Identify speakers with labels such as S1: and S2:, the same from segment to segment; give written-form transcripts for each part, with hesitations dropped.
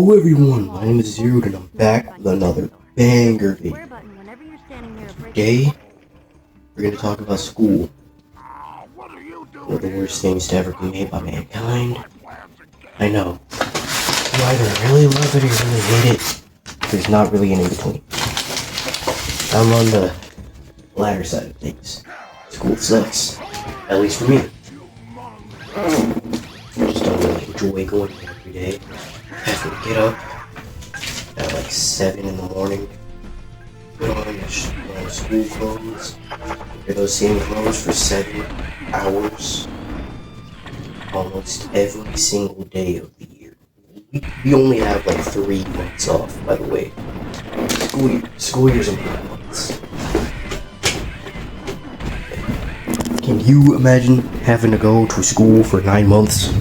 S1: Hello everyone, my name is Zero and I'm back with another banger video. Today, we're going to talk about school. One of the worst things to ever be made by mankind. I know. You either really love it or you really hate it. There's not really an in-between. I'm on the latter side of things. School sucks. At least for me. I just don't really enjoy going there every day. Having to get up at like 7 in the morning, put on my school clothes, wear those same clothes for 7 hours, almost every single day of the year. We only have like 3 months off, by the way. School year's in 9 months. Can you imagine having to go to school for 9 months?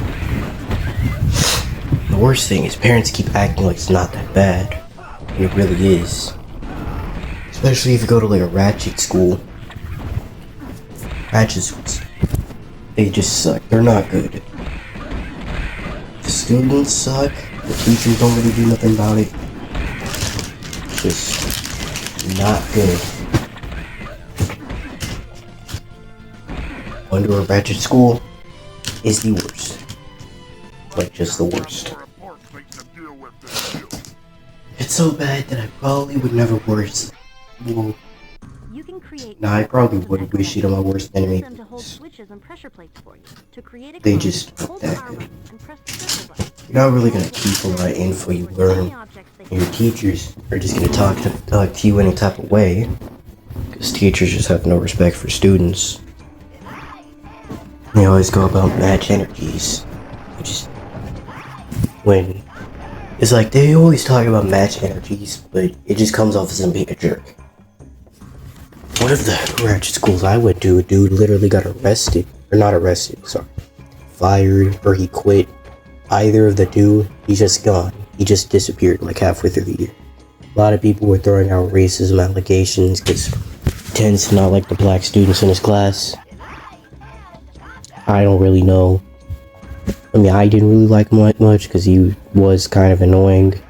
S1: The worst thing is parents keep acting like it's not that bad, and it really is. Especially if you go to like a ratchet school. Ratchet schools, they just suck. They're not good. The students suck. The teachers don't really do nothing about it. Just not good. Going to a ratchet school is the worst. Like, just the worst. It's so bad that I probably would never wish. Well, I probably would wish it on my worst enemy. They just aren't that good. You're not really gonna keep a lot of info you learn. And your teachers are just gonna talk to you any type of way. Because teachers just have no respect for students. They always go about match energies. When it's like they always talk about match energies, but it just comes off as them being a jerk. One of the ratchet schools I went to, a dude literally got arrested, or not arrested, sorry, fired, or he quit. Either of the two, he's just gone. He just disappeared like halfway through the year. A lot of people were throwing out racism allegations because he tends to not like the black students in his class. I don't really know. I mean, I didn't really like him much because he was kind of annoying.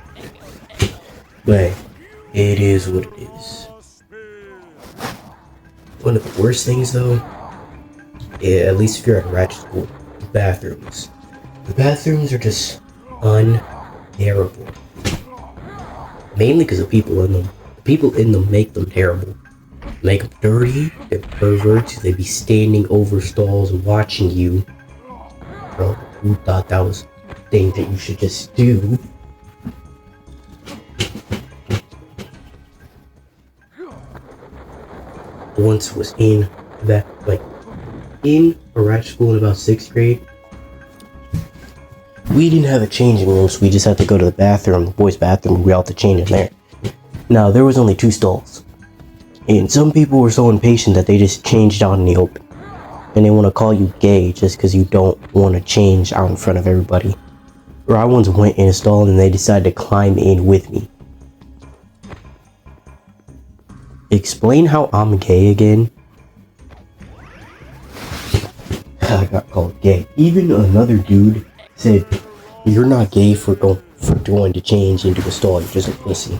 S1: But it is what it is. One of the worst things, though, at least if you're at a ratchet school, the bathrooms. The bathrooms are just unbearable. Mainly because the people in them. The people in them make them terrible. Make them dirty, they're perverts, they be standing over stalls watching you. Bro, who thought that was a thing that you should just do? Once was in that, in a ratchet school in about 6th grade. We didn't have a changing room, so we just had to go to the bathroom, the boys' bathroom, we all had to change in there. Now, there was only 2 stalls. And some people were so impatient that they just changed out in the open. And they want to call you gay just because you don't want to change out in front of everybody. Or I once went in a stall and they decided to climb in with me. Explain how I'm gay again. I got called gay. Even another dude said, "You're not gay for going to change into a stall, you're just a pussy."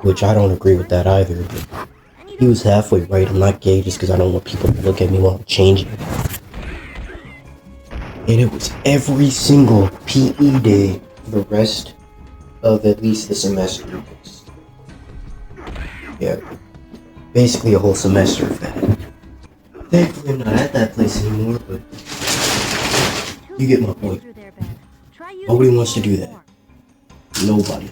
S1: Which I don't agree with that either. But he was halfway right. I'm not gay just because I don't want people to look at me while I'm changing. And it was every single PE day for the rest of at least the semester. Yeah, basically a whole semester of that. Thankfully I'm not at that place anymore, but you get my point. Nobody wants to do that. Nobody.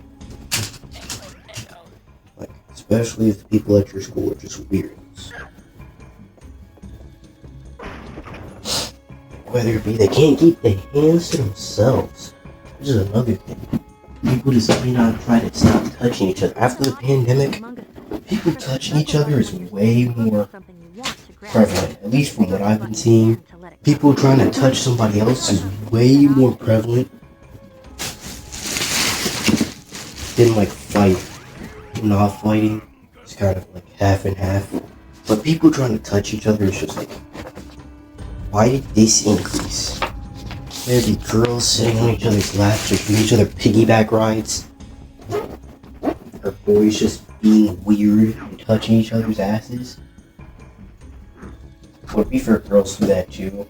S1: Especially if the people at your school are just weirdos. Whether it be they can't keep their hands to themselves. This is another thing. People just may not try to stop touching each other. After the pandemic, people touching each other is way more prevalent. At least from what I've been seeing. People trying to touch somebody else is way more prevalent than fight. Not fighting, it's kind of like half and half. But people trying to touch each other is just like, why did this increase? There'd be girls sitting on each other's laps or giving each other piggyback rides. or boys just being weird and touching each other's asses. Would be for girls do that too.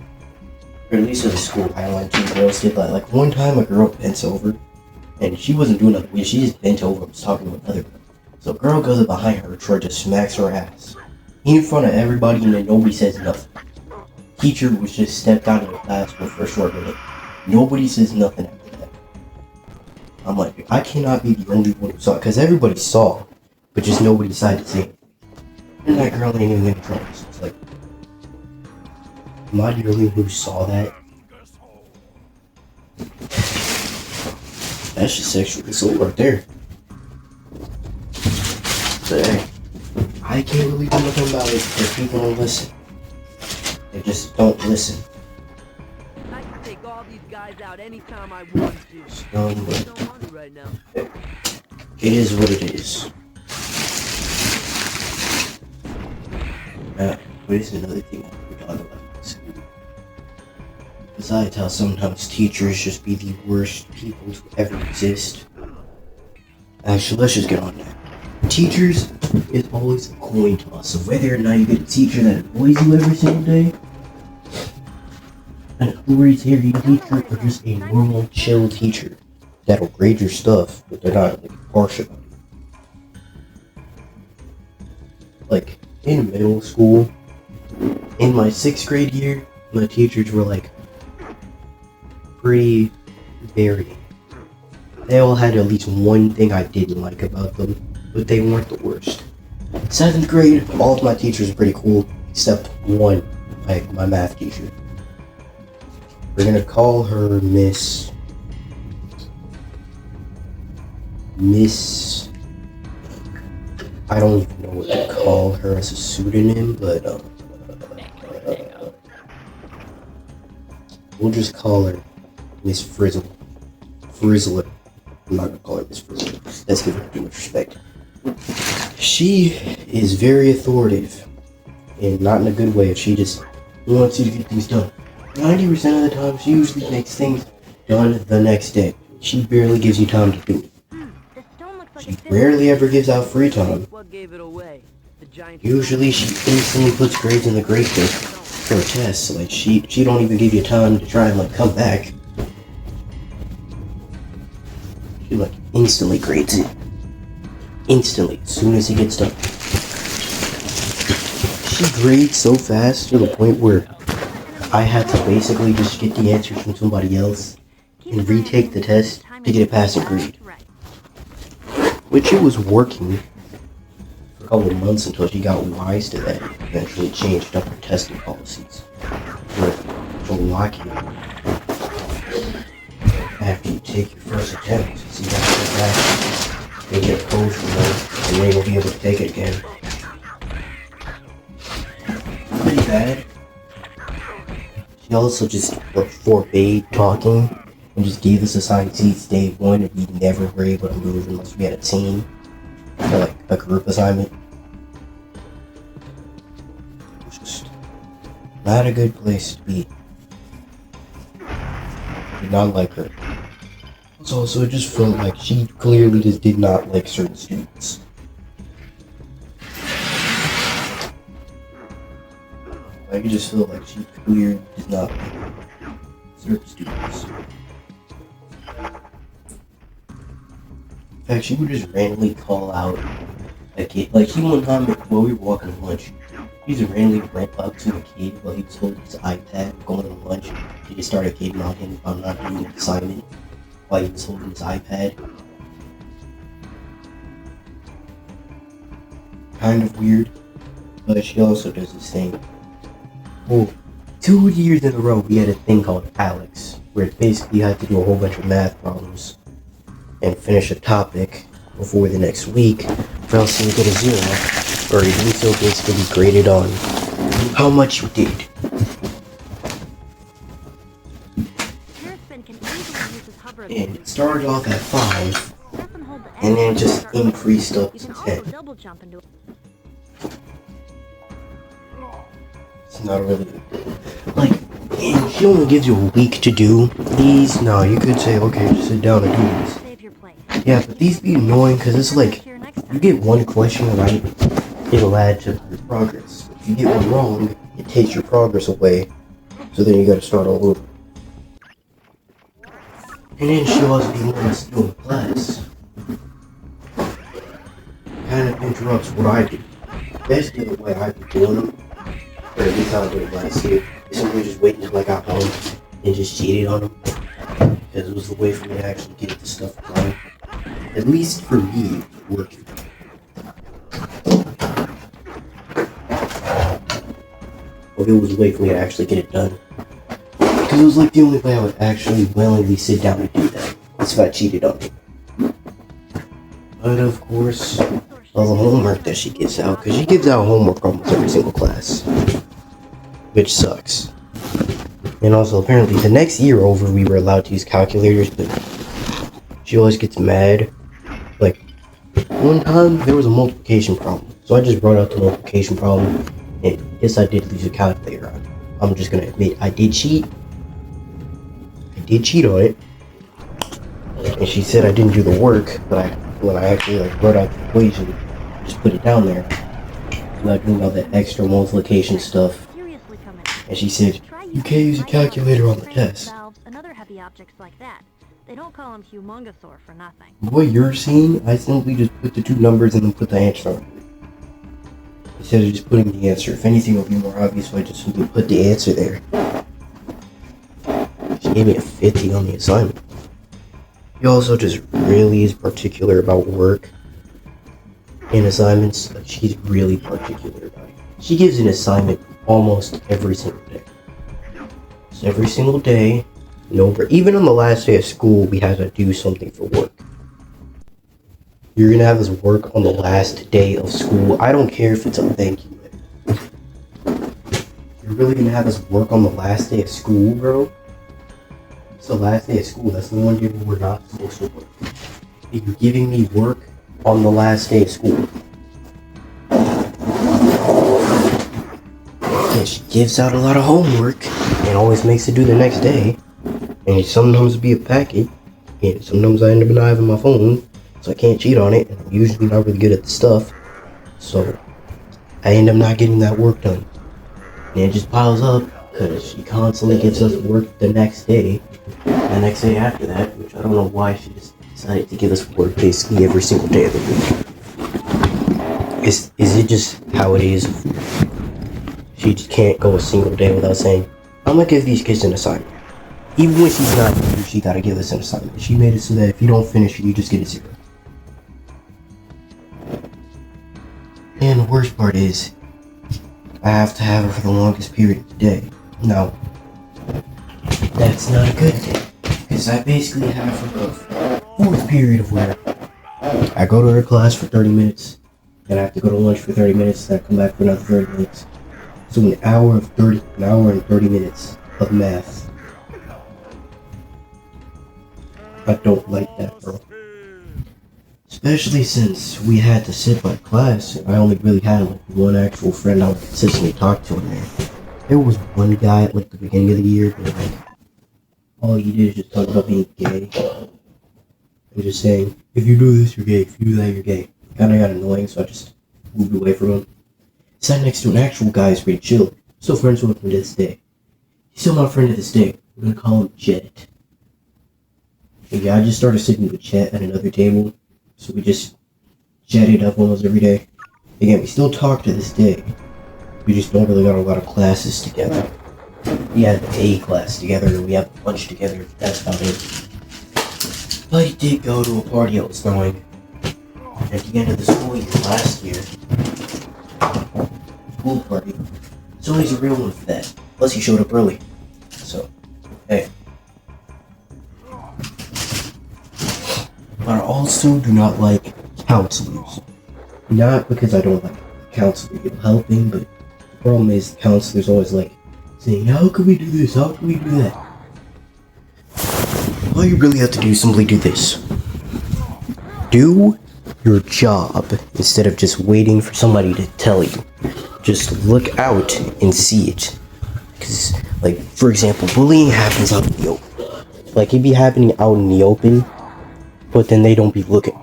S1: Or at least at the school I went to, girls did that. Like one time a girl bent over and she wasn't doing nothing weird, she just bent over and was talking to another girl. So a girl goes up behind her, Troy just smacks her ass. In front of everybody and then nobody says nothing. Teacher was just stepped out of the classroom for a short minute. Nobody says nothing after that. I'm like, I cannot be the only one who saw it, because everybody saw, but just nobody decided to say it. And that girl ain't even in trouble. So it's like, am I the only one who saw that? That's just sexual assault right there. But hey, I can't really do nothing about it if people don't listen. They just don't listen.
S2: I can take all these guys out anytime I want to.
S1: No
S2: money right now.
S1: It is what it is. But here's another thing I forgot about in school. Besides how sometimes teachers just be the worst people to ever exist. Actually, let's just get on that. Teachers is always a coin toss of whether or not you get a teacher that annoys you every single day, an authoritarian teacher, or just a normal, chill teacher that'll grade your stuff, but they're not like harsh about it. Like in middle school, in my 6th grade year, my teachers were like pretty varying. They all had at least one thing I didn't like about them, but they weren't the worst. 7th grade, all of my teachers were pretty cool, except one, like my math teacher. We're gonna call her Miss... I don't even know what to call her as a pseudonym, but we'll just call her Miss Frizzler. I'm not gonna call her Miss Frizzler. Let's give her too much respect. She is very authoritative, and not in a good way. She just wants you to get things done. 90% of the time, she usually makes things done the next day. She barely gives you time to do it. She rarely ever gives out free time. Usually, she instantly puts grades in the grade book for a test. Like she don't even give you time to try and like come back. She like instantly grades it. Instantly, as soon as it gets done. She grades so fast to the point where I had to basically just get the answers from somebody else and retake the test to get a passing grade. Which it was working for a couple of months until she got wise to that and eventually changed up her testing policies. For locking after you take your first attempt, so you gotta go back and get a code from her and you ain't gonna be able to take it again. Pretty bad. She also just forbade talking and just gave us assigned seats day one, and we never were able to move unless we had a team or like a group assignment. It's just not a good place to be. Did not like her. So it just felt like she clearly just did not like certain students. Like it just felt like she clearly did not like certain students. In fact, she would just randomly call out a kid. Like, she one time while we were walking to lunch, she just randomly ran up to a kid while he was holding his iPad going to lunch. She just started kidding on him about not doing the assignment while he was holding his iPad. Kind of weird, but she also does this thing. Well, 2 years in a row, we had a thing called Alex, where basically you had to do a whole bunch of math problems and finish a topic before the next week, or else you get a 0, or you also basically graded on how much you did. And it started off at 5, and then it just increased up to 10. It's not really like, and she only gives you a week to do these. No, you could say, okay, just sit down and do this. Yeah, but these be annoying because it's like you get one question right, it'll add to your progress. If you get one wrong, it takes your progress away. So then you gotta start all over. And then she'll also be more or less doing class. Kind of interrupts what I do. Basically the way I be doing them, or at least I did it last year, is simply just waiting until I got home and just cheated on them. Because it was the way for me to actually get the stuff done. At least for me, working. Well, it was a way for me to actually get it done. Because it was like the only way I would actually willingly sit down and do that. Is if I cheated on it. But of course, all the homework that she gives out, because she gives out homework almost every single class. Which sucks. And also, apparently, the next year over, we were allowed to use calculators, but she always gets mad. Like, one time, there was a multiplication problem. So I just brought out the multiplication problem, and yes, I did lose a calculator on it. I'm just gonna admit, I did cheat. I did cheat on it. And she said I didn't do the work, but when I actually wrote out the equation, just put it down there. Without doing all that extra multiplication stuff. And she said, you can't use a calculator on the test.
S3: And other heavy objects like that. They don't call them humongosaur for nothing.
S1: What you're seeing, I simply just put the two numbers and then put the answer on it. Instead of just putting the answer. If anything, it would be more obvious if I just simply put the answer there. She gave me a 50 on the assignment. She also just really is particular about work and assignments. Like, she's really particular about it. She gives an assignment almost every single day. So every single day, even on the last day of school, we had to do something for work. You're gonna have us work on the last day of school. I don't care if it's a thank you letter. You're really gonna have us work on the last day of school, bro? It's the last day of school. That's the one day where we're not supposed to work. You're giving me work on the last day of school. And she gives out a lot of homework and always makes it do the next day. And sometimes it'll be a packet, and sometimes I end up not having my phone, so I can't cheat on it, and I'm usually not really good at the stuff, so I end up not getting that work done. And it just piles up, because she constantly gives us work the next day, and the next day after that, which I don't know why she just decided to give us work basically every single day of the week. Is it just how it is? She just can't go a single day without saying, I'm gonna give these kids an assignment. Even when she's not here, she gotta give us an assignment. She made it so that if you don't finish it, you just get a 0. And the worst part is, I have to have her for the longest period of the day. Now, that's not a good thing, because I basically have her the 4th period of where I go to her class for 30 minutes, then I have to go to lunch for 30 minutes, then I come back for another 30 minutes. So an hour and 30 minutes of math. I don't like that, bro. Especially since we had to sit by class, and I only really had one actual friend I would consistently talk to in there. There was one guy at the beginning of the year, but all he did is just talk about being gay. And just saying, if you do this, you're gay. If you do that, you're gay. Kinda got annoying, so I just moved away from him. Sat next to an actual guy who's pretty chill. Still friends with him to this day. He's still my friend to this day. We're gonna call him Jet. And yeah, I just started sitting with Chet at another table, so we just chatted up almost every day. Again, we still talk to this day. We just don't really got a lot of classes together. We had a class together, and we have lunch together. That's about it. But he did go to a party I was throwing at the end of the school year last year. Pool party. So he's a real one for that. Plus he showed up early. So, hey. But I also do not like counselors. Not because I don't like counselor helping, but the problem is the counselor's always saying, how can we do this? How can we do that? All you really have to do is simply do this. Do your job instead of just waiting for somebody to tell you. Just look out and see it. Because, for example, bullying happens out in the open. It'd be happening out in the open, but then they don't be looking.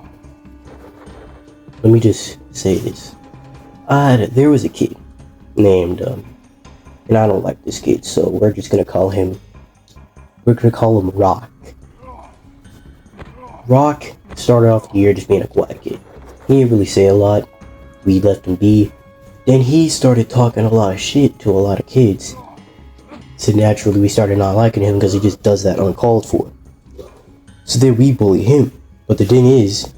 S1: let me just say this. There was a kid named, and I don't like this kid, so we're gonna call him Rock. Rock started off the year just being a quiet kid. He didn't really say a lot. We left him be. Then he started talking a lot of shit to a lot of kids. So naturally we started not liking him because he just does that uncalled for. So then we bully him. But the thing is,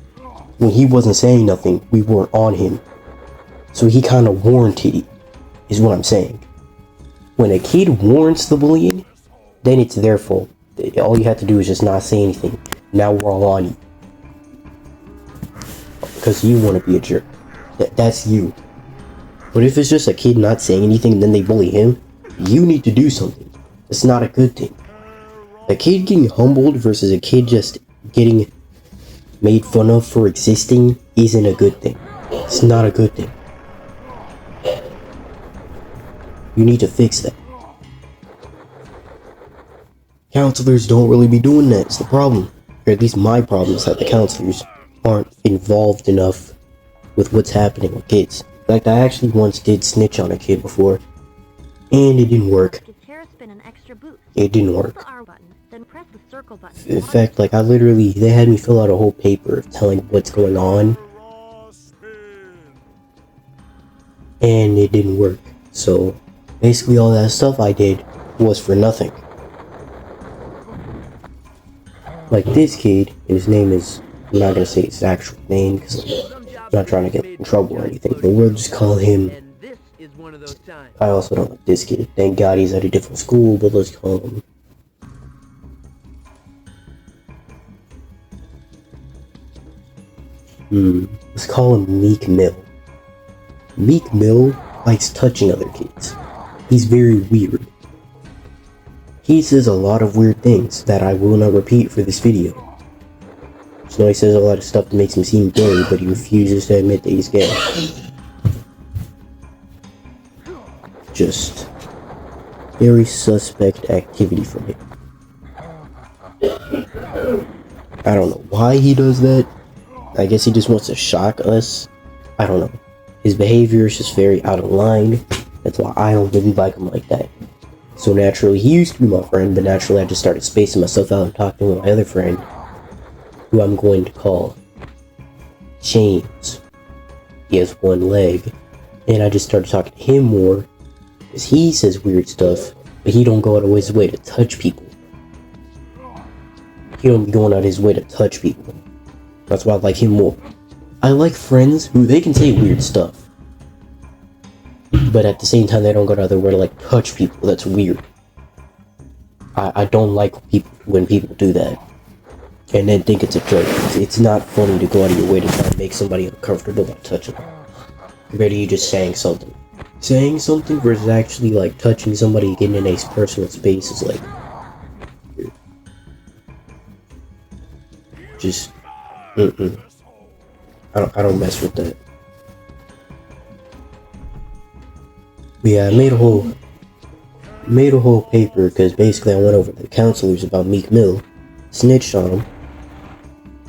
S1: when he wasn't saying nothing, we weren't on him. So he kind of warranted it, is what I'm saying. When a kid warrants the bullying, then it's their fault. All you have to do is just not say anything. Now we're all on you. Because you want to be a jerk. That's you. But if it's just a kid not saying anything and then they bully him, you need to do something. It's not a good thing. A kid getting humbled versus a kid just getting made fun of for existing isn't a good thing. It's not a good thing. You need to fix that. Counselors don't really be doing that. It's the problem. Or at least my problem is that the counselors aren't involved enough with what's happening with kids. In fact, I actually once did snitch on a kid before, and it didn't work. It didn't work. In fact, like they had me fill out a whole paper telling what's going on, and it didn't work. So basically all that stuff I did was for nothing. Like this kid, his name is, I'm not gonna say his actual name because I'm not trying to get in trouble or anything, but we'll just call him, I also don't like this kid. Thank God he's at a different school, but let's call him let's call him Meek Mill. Meek Mill likes touching other kids. He's very weird. He says a lot of weird things that I will not repeat for this video. So he says a lot of stuff that makes him seem gay, but he refuses to admit that he's gay. Just very suspect activity from him. I don't know why he does that. I guess he just wants to shock us. I don't know. His behavior is just very out of line. That's why I don't really like him like that. So naturally, he used to be my friend, but naturally I just started spacing myself out and talking with my other friend, who I'm going to call James. He has one leg. And I just started talking to him more, because he says weird stuff, but he don't go out of his way to touch people. He don't be going out of his way to touch people. That's why I like him more. I like friends who, they can say weird stuff, but at the same time they don't go out of their way to like touch people. That's weird. I don't like people when people do that and then think it's a joke. It's not funny to go out of your way to try to make somebody uncomfortable by touching them. Compared to you just saying something. Saying something versus actually like touching somebody, getting in a personal space is like weird. Just I don't mess with that. But yeah, I made a whole paper because basically I went over to the counselors about Meek Mill, snitched on him,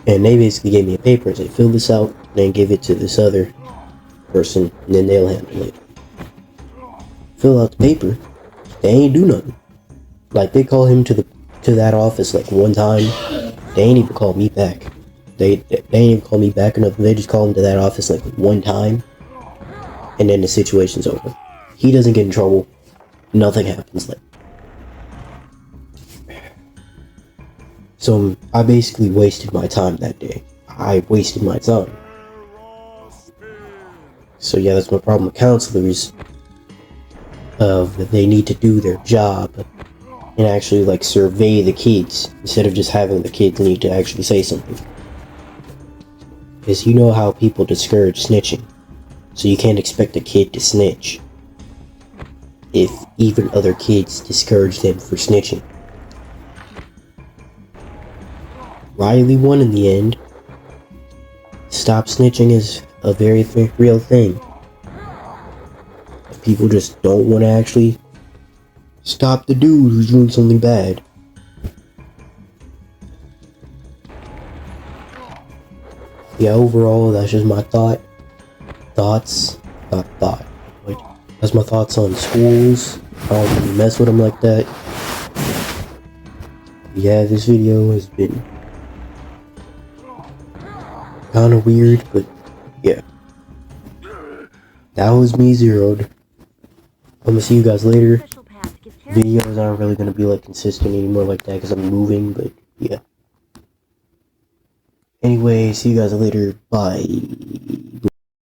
S1: and they basically gave me a paper and said, fill this out, and then give it to this other person, and then they'll handle it. Fill out the paper. They ain't do nothing. Like, they call him to that office like one time. They ain't even call me back. They ain't even call me back or nothing. They just call him to that office like one time, and then the situation's over. He doesn't get in trouble. Nothing happens. Like, so I basically wasted my time that day. I wasted my time. So yeah, that's my problem with counselors. They need to do their job and actually like survey the kids instead of just having the kids need to actually say something. Because you know how people discourage snitching, so you can't expect a kid to snitch if even other kids discourage them for snitching. Riley won in the end. Stop snitching is a very real thing. People just don't want to actually stop the dude who's doing something bad. Yeah, overall, that's just my thought. thoughts, like, that's my thoughts on schools. I don't really mess with them like that. Yeah, this video has been kind of weird, but yeah. That was me zeroed. I'm gonna see you guys later.
S3: Official pass gives Harry
S1: Videos aren't really gonna be like consistent anymore like that because I'm moving, but yeah. Anyway, see you guys later. Bye.